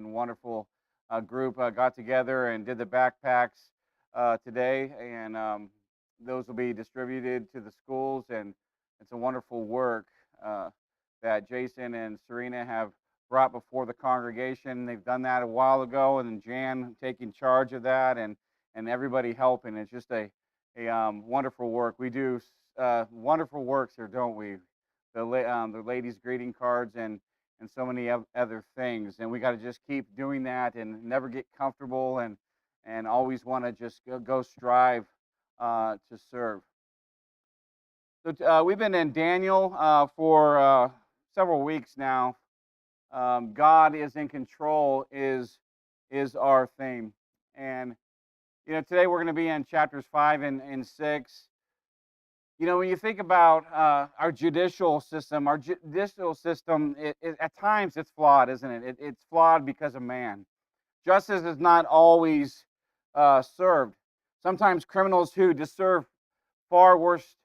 and wonderful group got together and did the backpacks today, and those will be distributed to the schools. And it's a wonderful work that Jason and Serena have brought before the congregation. They've done that a while ago, and then Jan taking charge of that, and everybody helping. It's just a wonderful work. We do wonderful works here, don't we? The ladies' greeting cards and so many other things. And we got to just keep doing that and never get comfortable, and always want to just go strive to serve. So we've been in Daniel for several weeks now. God is in control is our theme, and today we're going to be in chapters 5 and 6. When you think about our judicial system, at times it's flawed, isn't it? It's flawed because of man. Justice is not always served. Sometimes criminals who deserve far worse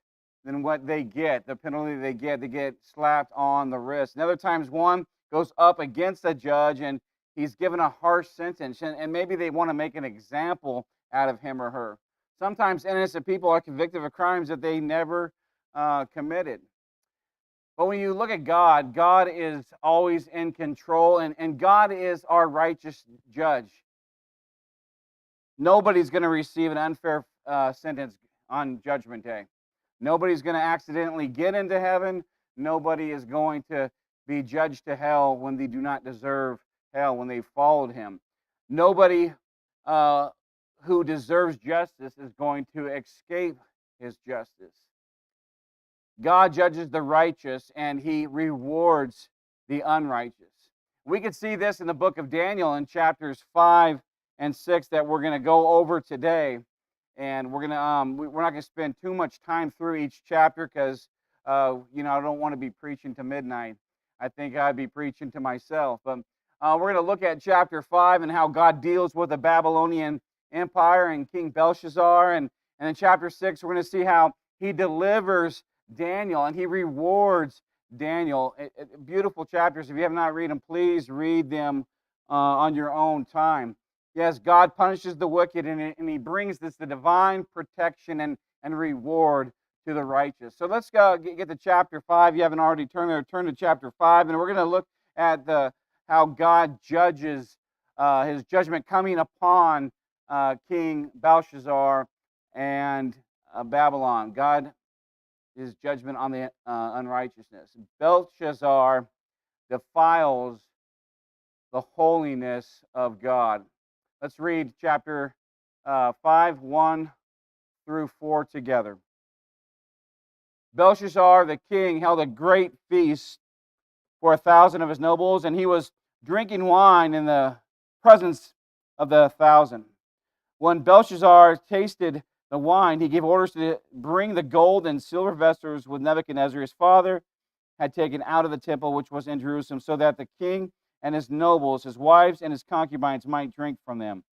than what they get, the penalty they get slapped on the wrist. And other times one goes up against a judge and he's given a harsh sentence, and maybe they want to make an example out of him or her. Sometimes innocent people are convicted of crimes that they never committed. But when you look at God, God is always in control, and God is our righteous judge. Nobody's going to receive an unfair sentence on Judgment Day. Nobody's going to accidentally get into heaven. Nobody is going to be judged to hell when they do not deserve hell, when they followed him. Nobody who deserves justice is going to escape his justice. God judges the righteous, and he rewards the unrighteous. We can see this in the book of Daniel in chapters 5 and 6 that we're going to go over today. And we're not going to spend too much time through each chapter because I don't want to be preaching to midnight. I think I'd be preaching to myself. But we're going to look at chapter 5 and how God deals with the Babylonian Empire and King Belshazzar. And in chapter 6, we're going to see how he delivers Daniel and he rewards Daniel. Beautiful chapters. If you have not read them, please read them on your own time. Yes, God punishes the wicked, and he brings the divine protection and reward to the righteous. So let's go get to chapter 5. You haven't already turned there, turn to chapter 5, and we're going to look at how God judges his judgment coming upon King Belshazzar and Babylon. God, his judgment on the unrighteousness. Belshazzar defiles the holiness of God. Let's read chapter 5, 1 through 4 together. Belshazzar the king held a great feast for 1,000 of his nobles, and he was drinking wine in the presence of the 1,000. When Belshazzar tasted the wine, he gave orders to bring the gold and silver vessels with Nebuchadnezzar, his father, had taken out of the temple which was in Jerusalem, so that the king and his nobles, his wives, and his concubines might drink from them.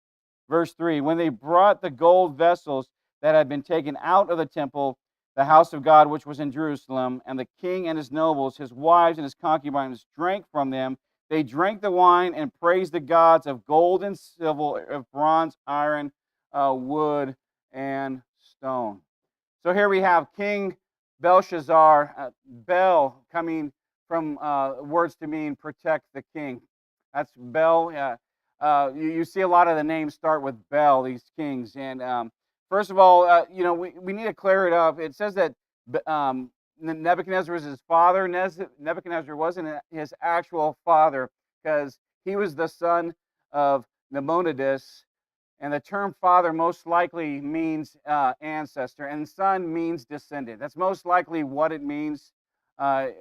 Verse 3, when they brought the gold vessels that had been taken out of the temple, the house of God which was in Jerusalem, and the king and his nobles, his wives, and his concubines drank from them, they drank the wine and praised the gods of gold and silver, of bronze, iron, wood, and stone. So here we have King Belshazzar, Bel coming from words to mean protect the king. That's Bel. You see a lot of the names start with Bel, these kings. And first of all, we need to clear it up. It says that Nebuchadnezzar was his father. Nebuchadnezzar wasn't his actual father because he was the son of Nabonidus. And the term father most likely means ancestor, and son means descendant. That's most likely what it means. I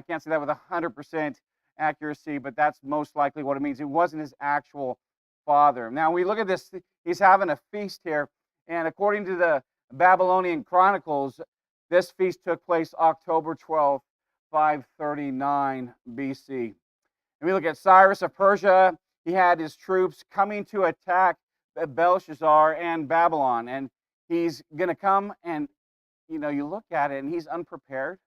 can't say that with 100% accuracy, but that's most likely what it means. It wasn't his actual father. Now, we look at this, he's having a feast here, and according to the Babylonian Chronicles, this feast took place October 12th, 539 BC. And we look at Cyrus of Persia. He had his troops coming to attack Belshazzar and Babylon, and he's going to come, and you look at it and he's unprepared.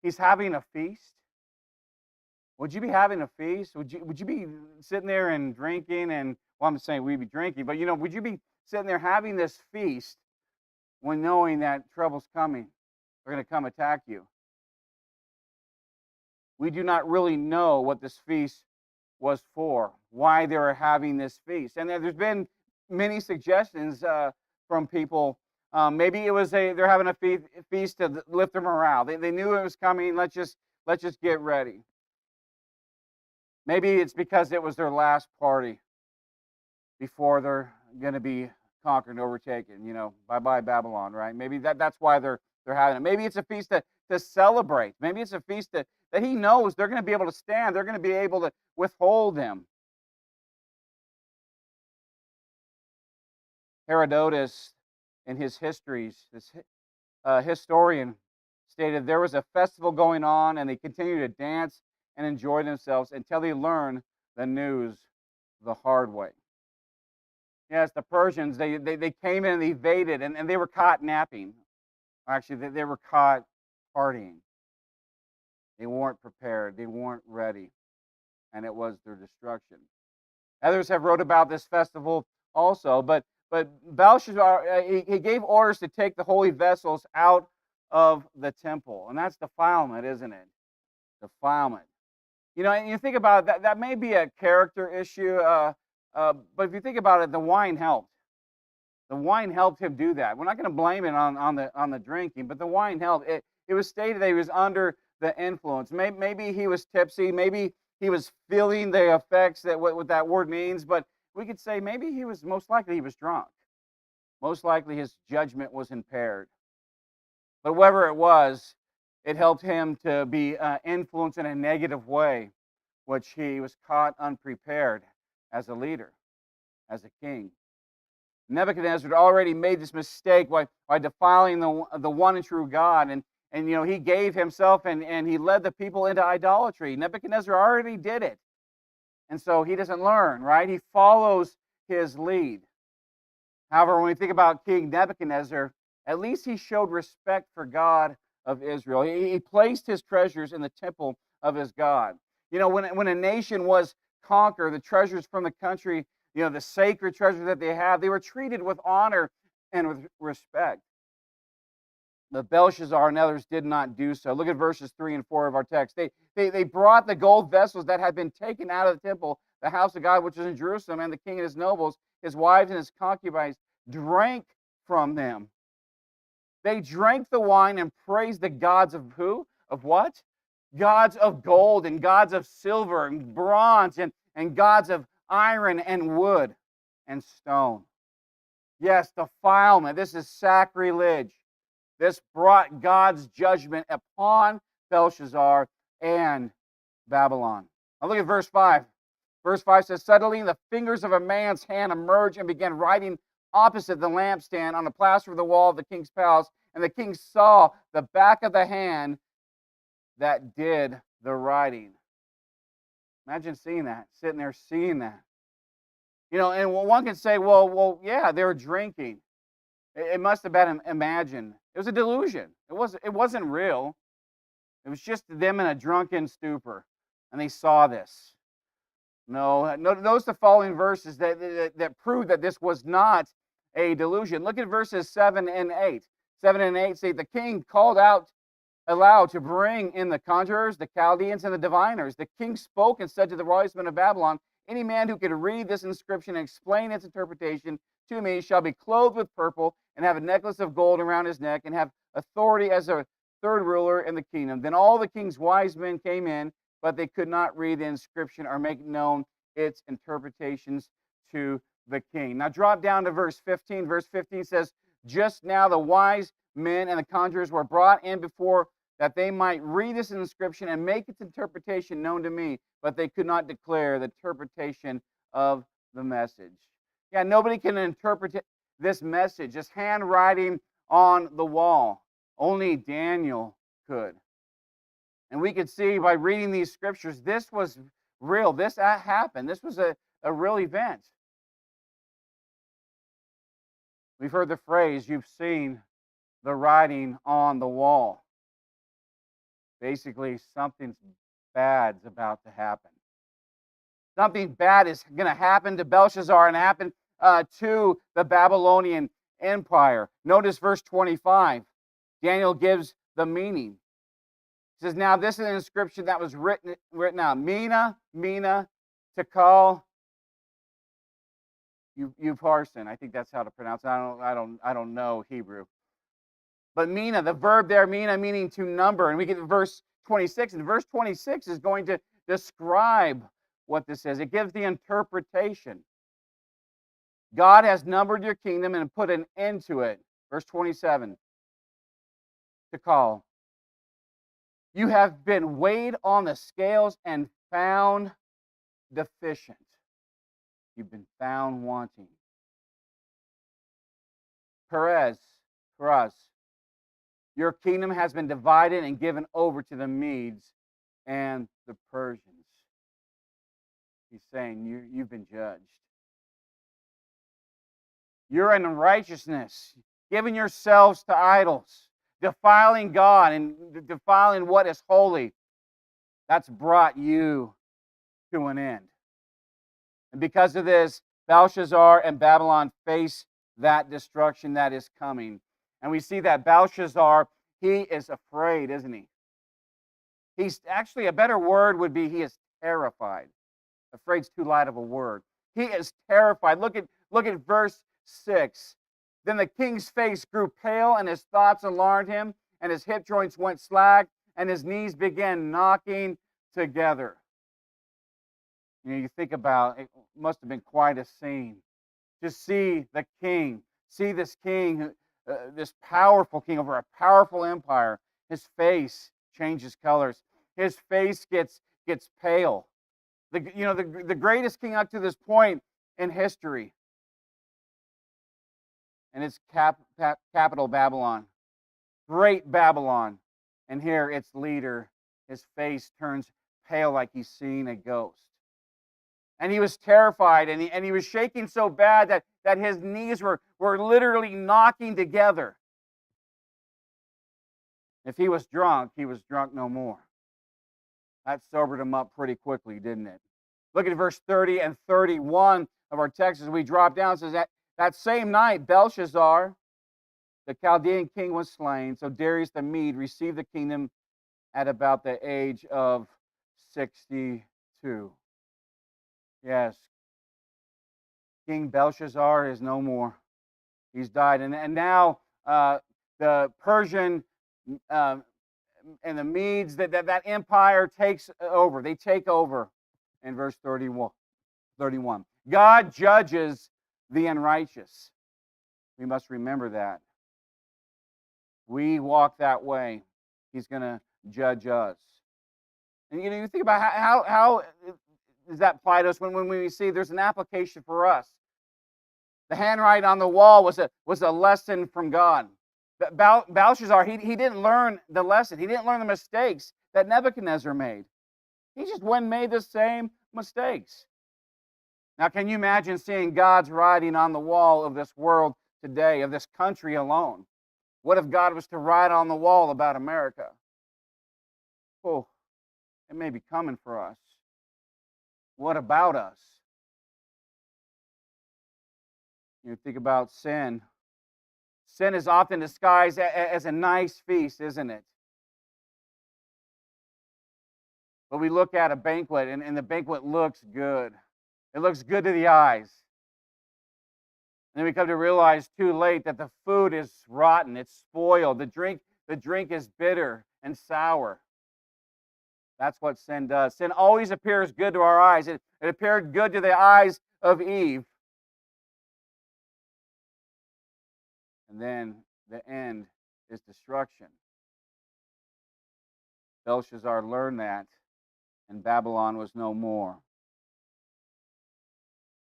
He's having a feast. Would you be having a feast? Would you be sitting there and drinking and, well, I'm saying we'd be drinking, but would you be sitting there having this feast when knowing that trouble's coming? They're going to come attack you. We do not really know what this feast was for, why they were having this feast. And there's been many suggestions from people. Maybe it was they're having a feast to lift their morale. They knew it was coming. Let's just get ready. Maybe it's because it was their last party before they're going to be conquered and overtaken. Bye-bye Babylon, right? Maybe that's why they're having it. Maybe it's a feast to celebrate. Maybe it's a feast that he knows they're going to be able to stand. They're going to be able to withhold him. Herodotus, in his histories, this historian stated there was a festival going on, and they continued to dance and enjoy themselves until they learned the news the hard way. Yes, the Persians, they came in and they invaded, and they were caught napping. Actually, they were caught partying. They weren't prepared. They weren't ready. And it was their destruction. Others have wrote about this festival also, but Belshazzar, he gave orders to take the holy vessels out of the temple. And that's defilement, isn't it? Defilement. And you think about it, that may be a character issue, but if you think about it, the wine helped. The wine helped him do that. We're not going to blame it on the drinking, but the wine helped. It was stated that he was under the influence. Maybe he was tipsy. Maybe he was feeling the effects that what that word means. But we could say maybe most likely he was drunk. Most likely his judgment was impaired. But whatever it was, it helped him to be influenced in a negative way, which he was caught unprepared as a leader, as a king. Nebuchadnezzar had already made this mistake by defiling the one and true God, and he gave himself and he led the people into idolatry. Nebuchadnezzar already did it, and so he doesn't learn, right? He follows his lead. However, when we think about King Nebuchadnezzar, at least he showed respect for God of Israel. He placed his treasures in the temple of his God. When a nation was conquered, the treasures from the country, the sacred treasures that they have, they were treated with honor and with respect. But Belshazzar and others did not do so. Look at verses 3 and 4 of our text. They brought the gold vessels that had been taken out of the temple, the house of God, which is in Jerusalem, and the king and his nobles, his wives and his concubines, drank from them. They drank the wine and praised the gods of who? Of what? Gods of gold and gods of silver and bronze and gods of iron and wood and stone. Yes, defilement. This is sacrilege. This brought God's judgment upon Belshazzar and Babylon. Now look at verse 5. Verse 5 says, suddenly the fingers of a man's hand emerged and began writing opposite the lampstand on the plaster of the wall of the king's palace. And the king saw the back of the hand that did the writing. Imagine seeing that, sitting there seeing that. And one can say, well, yeah, they were drinking. It must have been imagined. It was a delusion. It wasn't real. It was just them in a drunken stupor, and they saw this. No, notice the following verses that prove that this was not a delusion. Look at verses 7 and 8. 7 and 8 say, the king called out aloud to bring in the conjurers, the Chaldeans, and the diviners. The king spoke and said to the wise men of Babylon, any man who can read this inscription and explain its interpretation to me shall be clothed with purple and have a necklace of gold around his neck and have authority as a third ruler in the kingdom. Then all the king's wise men came in, but they could not read the inscription or make known its interpretations to the king. Now drop down to verse 15. Verse 15 says, just now the wise men and the conjurers were brought in before that they might read this inscription and make its interpretation known to me, but they could not declare the interpretation of the message. Yeah, nobody can interpret this message, this handwriting on the wall. Only Daniel could. And we could see by reading these scriptures, this was real. This happened. This was a real event. We've heard the phrase, you've seen the writing on the wall. Basically, something's bad's about to happen. Something bad is going to happen to Belshazzar and happen to the Babylonian Empire. Notice verse 25. Daniel gives the meaning. He says, now this is an inscription that was written out. Mina, Mina, Tekal, Upharsin. I think that's how to pronounce it. I don't know Hebrew. But Mina, the verb there, Mina, meaning to number. And we get to verse 26. And verse 26 is going to describe what this is. It gives the interpretation. God has numbered your kingdom and put an end to it. Verse 27. Tekal. You have been weighed on the scales and found deficient. You've been found wanting. Perez. Your kingdom has been divided and given over to the Medes and the Persians. He's saying you've been judged. You're in unrighteousness, giving yourselves to idols, defiling God and defiling what is holy. That's brought you to an end. And because of this, Belshazzar and Babylon face that destruction that is coming. And we see that Belshazzar, he is afraid, isn't he? He's actually, a better word would be he is terrified. Afraid's too light of a word. He is terrified. Look at verse 6. Then the king's face grew pale, and his thoughts alarmed him, and his hip joints went slack, and his knees began knocking together. You think about it, must have been quite a scene to see the king, see this king, this powerful king over a powerful empire. His face changes colors. His face gets pale. The greatest king up to this point in history. And it's capital Babylon. Great Babylon. And here its leader, his face turns pale like he's seen a ghost. And he was terrified, and he was shaking so bad that his knees were literally knocking together. If he was drunk no more. That sobered him up pretty quickly, didn't it? Look at verse 30 and 31 of our text as we drop down. It says that same night, Belshazzar, the Chaldean king, was slain. So Darius the Mede received the kingdom at about the age of 62. Yes, King Belshazzar is no more. He's died. And now the Persian and the Medes, that empire takes over. They take over in verse 31. God judges the unrighteous. We must remember that. We walk that way. He's going to judge us. And you think about how does that apply to us when we see there's an application for us. The handwriting on the wall was a lesson from God. Belshazzar, he didn't learn the lesson. He didn't learn the mistakes that Nebuchadnezzar made. He just went and made the same mistakes. Now, can you imagine seeing God's writing on the wall of this world today, of this country alone? What if God was to write on the wall about America? Oh, it may be coming for us. What about us? You think about sin. Sin is often disguised as a nice feast, isn't it? But we look at a banquet, and the banquet looks good. It looks good to the eyes. And then we come to realize too late that the food is rotten, it's spoiled. The drink is bitter and sour. That's what sin does. Sin always appears good to our eyes. It appeared good to the eyes of Eve. And then the end is destruction. Belshazzar learned that, and Babylon was no more.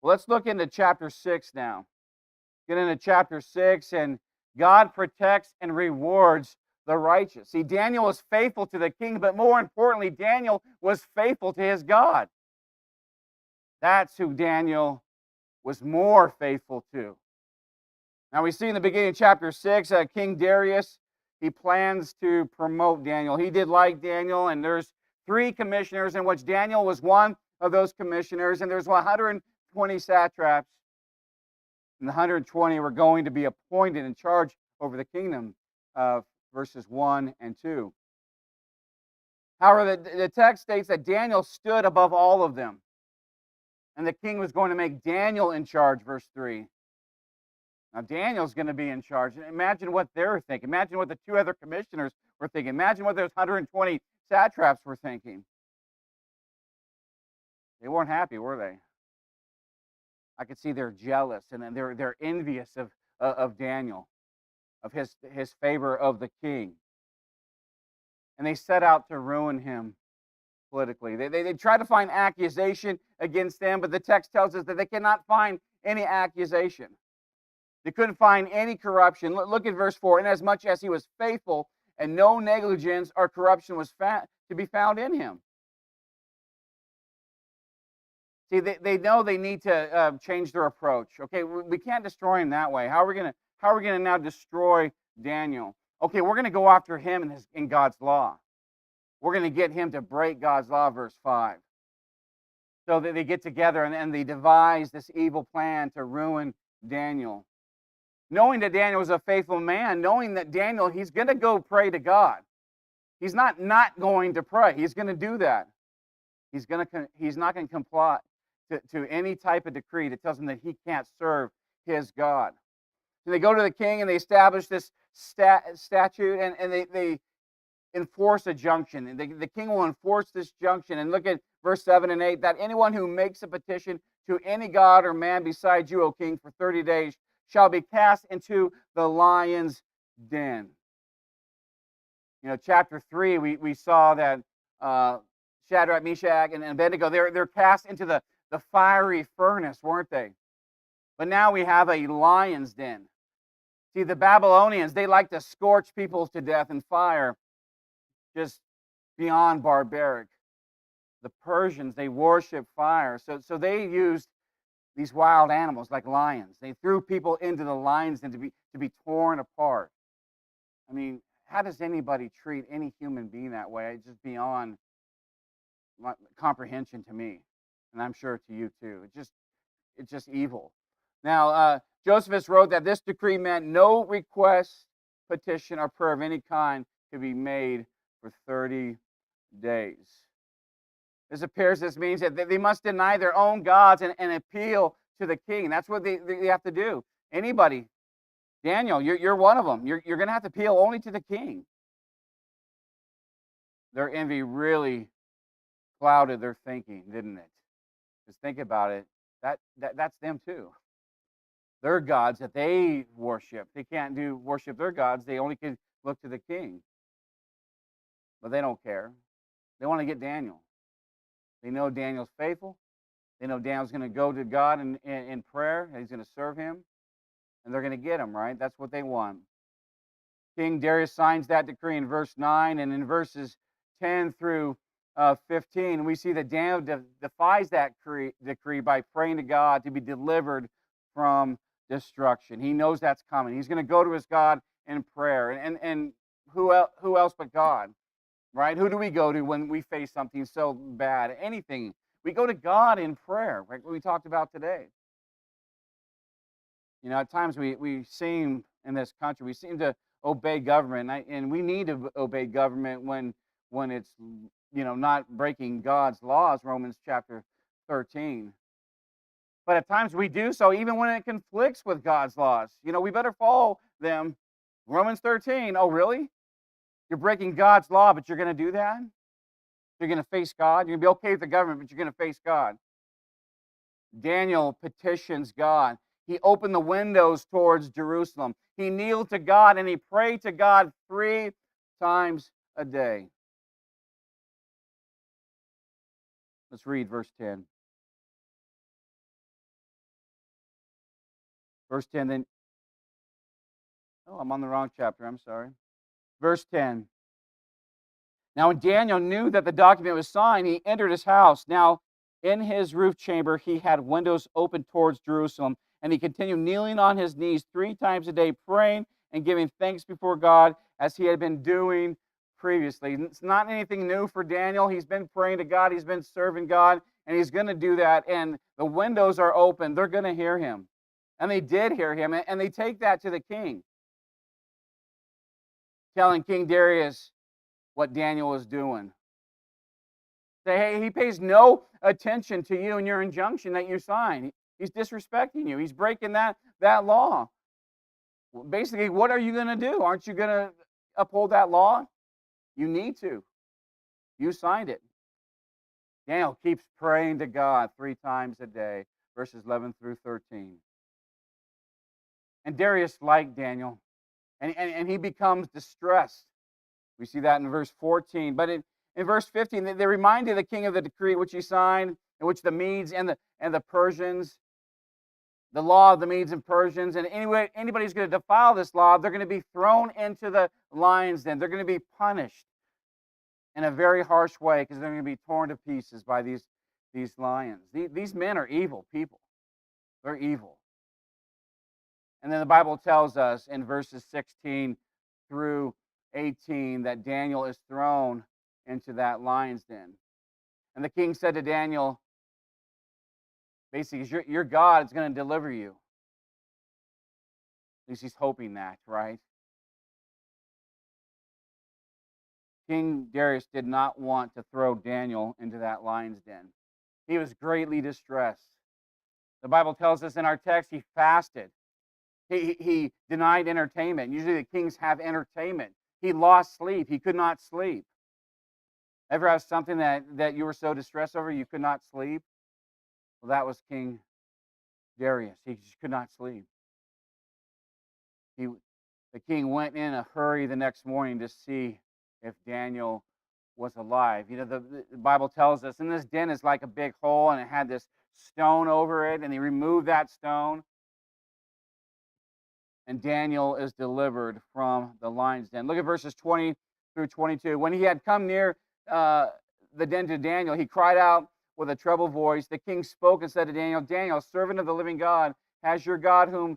Well, let's look into chapter 6 now. Get into chapter 6, and God protects and rewards the righteous. See, Daniel was faithful to the king, but more importantly, Daniel was faithful to his God. That's who Daniel was more faithful to. Now we see in the beginning of chapter 6, King Darius, he plans to promote Daniel. He did like Daniel, and there's 3 commissioners, in which Daniel was one of those commissioners, and there's 120 satraps, and the 120 were going to be appointed in charge over the kingdom, verses 1 and 2. However, the text states that Daniel stood above all of them, and the king was going to make Daniel in charge, verse 3. Now, Daniel's going to be in charge. Imagine what they're thinking. Imagine what the 2 other commissioners were thinking. Imagine what those 120 satraps were thinking. They weren't happy, were they? I could see they're jealous, and they're envious of Daniel, of his favor of the king. And they set out to ruin him politically. They try to find accusation against them, but the text tells us that they cannot find any accusation. They couldn't find any corruption. Look at verse 4. Inasmuch as he was faithful, and no negligence or corruption was to be found in him. See, they know they need to change their approach. Okay, we can't destroy him that way. How are we going to now destroy Daniel? Okay, we're going to go after him in God's law. We're going to get him to break God's law, verse 5. So they get together and they devise this evil plan to ruin Daniel. Knowing that Daniel was a faithful man, knowing that Daniel, he's going to go pray to God. He's not going to pray. He's going to do that. He's not going to comply to any type of decree that tells him that he can't serve his God. So they go to the king and they establish this statute, and they enforce a junction. And the king will enforce this junction. And look at verse 7 and 8, that anyone who makes a petition to any god or man besides you, O king, for 30 days shall be cast into the lion's den. You know, chapter 3, we saw that Shadrach, Meshach, and Abednego, they're cast into the fiery furnace, weren't they? But now we have a lion's den. See, the Babylonians, they like to scorch people to death in fire, just beyond barbaric. The Persians, they worship fire. So they used these wild animals like lions. They threw people into the lion's den to be torn apart. I mean, how does anybody treat any human being that way? It's just beyond comprehension to me, and I'm sure to you too. It's just evil. Now, Josephus wrote that this decree meant no request, petition, or prayer of any kind could be made for 30 days. This means that they must deny their own gods and appeal to the king. That's what they have to do. Anybody, Daniel, you're one of them. You're going to have to appeal only to the king. Their envy really clouded their thinking, didn't it? Just think about it. That's them too. Their gods that they worship, they can't worship their gods. They only can look to the king. But they don't care. They want to get Daniel. They know Daniel's faithful. They know Daniel's going to go to God in prayer. And he's going to serve him. And they're going to get him, right? That's what they want. King Darius signs that decree in verse 9. And in verses 10 through 15, we see that Daniel defies that decree by praying to God to be delivered from destruction. He knows that's coming. He's going to go to his God in prayer. And who else but God? Right? Who do we go to when we face something so bad? Anything. We go to God in prayer, like we talked about today. You know, at times we seem, in this country, we seem to obey government, and we need to obey government when it's, you know, not breaking God's laws, Romans chapter 13. But at times we do so even when it conflicts with God's laws. You know, we better follow them. Romans 13, oh really? You're breaking God's law, but you're going to do that? You're going to face God? You're going to be okay with the government, but you're going to face God. Daniel petitions God. He opened the windows towards Jerusalem. He kneeled to God and he prayed to God 3 times a day. Let's read verse 10. Verse 10, then. Oh, I'm on the wrong chapter. I'm sorry. Verse 10. Now, when Daniel knew that the document was signed, he entered his house. Now, in his roof chamber, he had windows open towards Jerusalem, and he continued kneeling on his knees 3 times a day, praying and giving thanks before God as he had been doing previously. It's not anything new for Daniel. He's been praying to God. He's been serving God, and he's going to do that. And the windows are open. They're going to hear him. And they did hear him, and they take that to the king, telling King Darius what Daniel was doing. Say, hey, he pays no attention to you and your injunction that you sign. He's disrespecting you. He's breaking that law. Basically, what are you going to do? Aren't you going to uphold that law? You need to. You signed it. Daniel keeps praying to God 3 times a day, verses 11 through 13. And Darius liked Daniel, and he becomes distressed. We see that in verse 14. But in verse 15, they reminded the king of the decree which he signed, in which the Medes and the Persians, the law of the Medes and Persians, and anybody's going to defile this law, they're going to be thrown into the lions den. They're going to be punished in a very harsh way because they're going to be torn to pieces by these lions. These men are evil people. They're evil. And then the Bible tells us in verses 16 through 18 that Daniel is thrown into that lion's den. And the king said to Daniel, basically, your God is going to deliver you. At least he's hoping that, right? King Darius did not want to throw Daniel into that lion's den. He was greatly distressed. The Bible tells us in our text he fasted. He denied entertainment. Usually the kings have entertainment. He lost sleep. He could not sleep. Ever have something that you were so distressed over you could not sleep? Well, that was King Darius. He just could not sleep. The king went in a hurry the next morning to see if Daniel was alive. You know, the Bible tells us, and this den is like a big hole, and it had this stone over it, and he removed that stone. And Daniel is delivered from the lion's den. Look at verses 20 through 22. When he had come near the den to Daniel, he cried out with a treble voice. The king spoke and said to Daniel, Daniel, servant of the living God, has your God, whom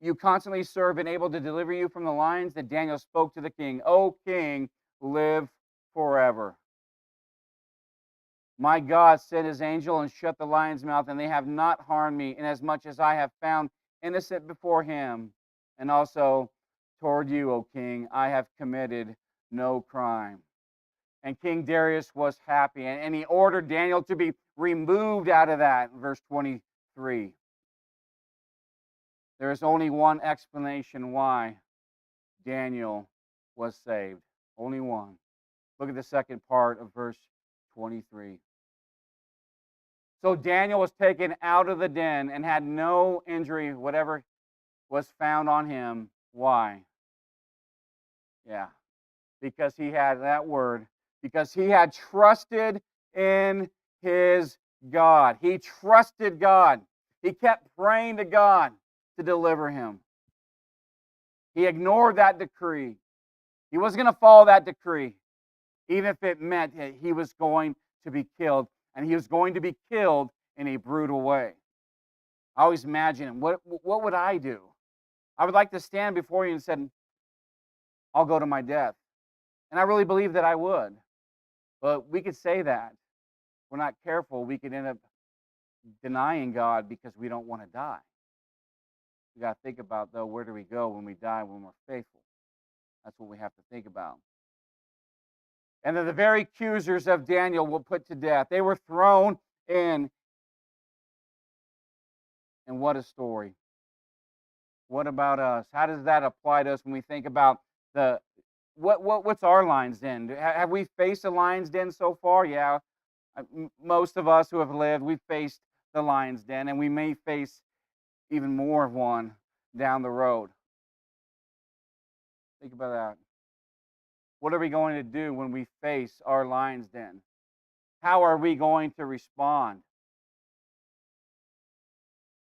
you constantly serve, been able to deliver you from the lions? Then Daniel spoke to the king, O king, live forever. My God sent his angel and shut the lion's mouth, and they have not harmed me, inasmuch as I have found innocent before him. And also toward you, O king, I have committed no crime. And King Darius was happy, and he ordered Daniel to be removed out of that. Verse 23. There is only one explanation why Daniel was saved. Only one. Look at the second part of verse 23. So Daniel was taken out of the den and had no injury, whatever was found on him. Why? Yeah, because he had that word, because he had trusted in his God. He trusted God. He kept praying to God to deliver him. He ignored that decree. He wasn't going to follow that decree, even if it meant that he was going to be killed, and he was going to be killed in a brutal way. I always imagine, what would I do? I would like to stand before you and say, I'll go to my death. And I really believe that I would. But we could say that. If we're not careful, we could end up denying God because we don't want to die. We got to think about, though, where do we go when we die, when we're faithful? That's what we have to think about. And then the very accusers of Daniel were put to death. They were thrown in. And what a story. What about us? How does that apply to us when we think about what's our lion's den? Have we faced a lion's den so far? Yeah. Most of us who have lived, we've faced the lion's den, and we may face even more of one down the road. Think about that. What are we going to do when we face our lion's den? How are we going to respond?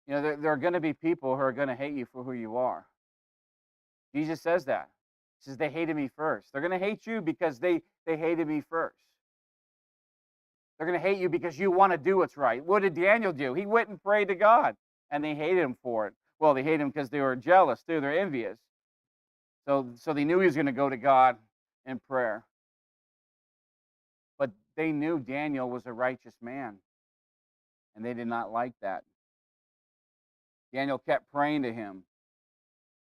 You know, there are going to be people who are going to hate you for who you are. Jesus says that. He says they hated me first. They're going to hate you because they hated me first. They're going to hate you because you want to do what's right. What did Daniel do? He went and prayed to God, and they hated him for it. Well, they hated him because they were jealous, too. They're envious. So they knew he was going to go to God in prayer. But they knew Daniel was a righteous man, and they did not like that. Daniel kept praying to him,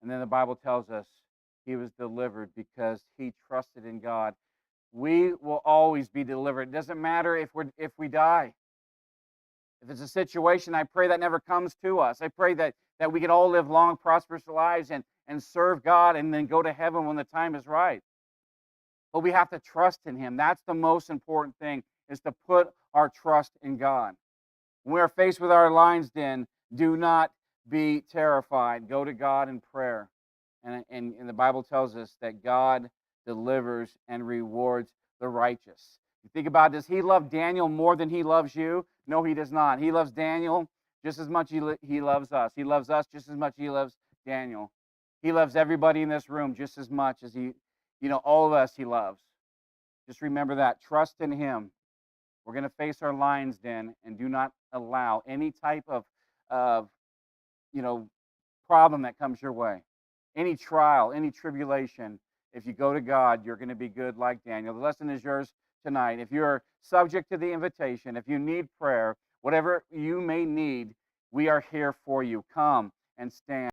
and then the Bible tells us he was delivered because he trusted in God. We will always be delivered. It doesn't matter if we die. If it's a situation, I pray that never comes to us. I pray that we can all live long, prosperous lives and serve God and then go to heaven when the time is right. But we have to trust in him. That's the most important thing, is to put our trust in God. When we are faced with our lion's den, do not be terrified. Go to God in prayer. And the Bible tells us that God delivers and rewards the righteous. You think about, does he love Daniel more than he loves you? No, he does not. He loves Daniel just as much he loves us. He loves us just as much as he loves Daniel. He loves everybody in this room just as much as all of us he loves. Just remember that. Trust in him. We're going to face our lion's den, and do not allow any type of problem that comes your way. Any trial, any tribulation, if you go to God, you're going to be good like Daniel. The lesson is yours tonight. If you're subject to the invitation, if you need prayer, whatever you may need, we are here for you. Come and stand.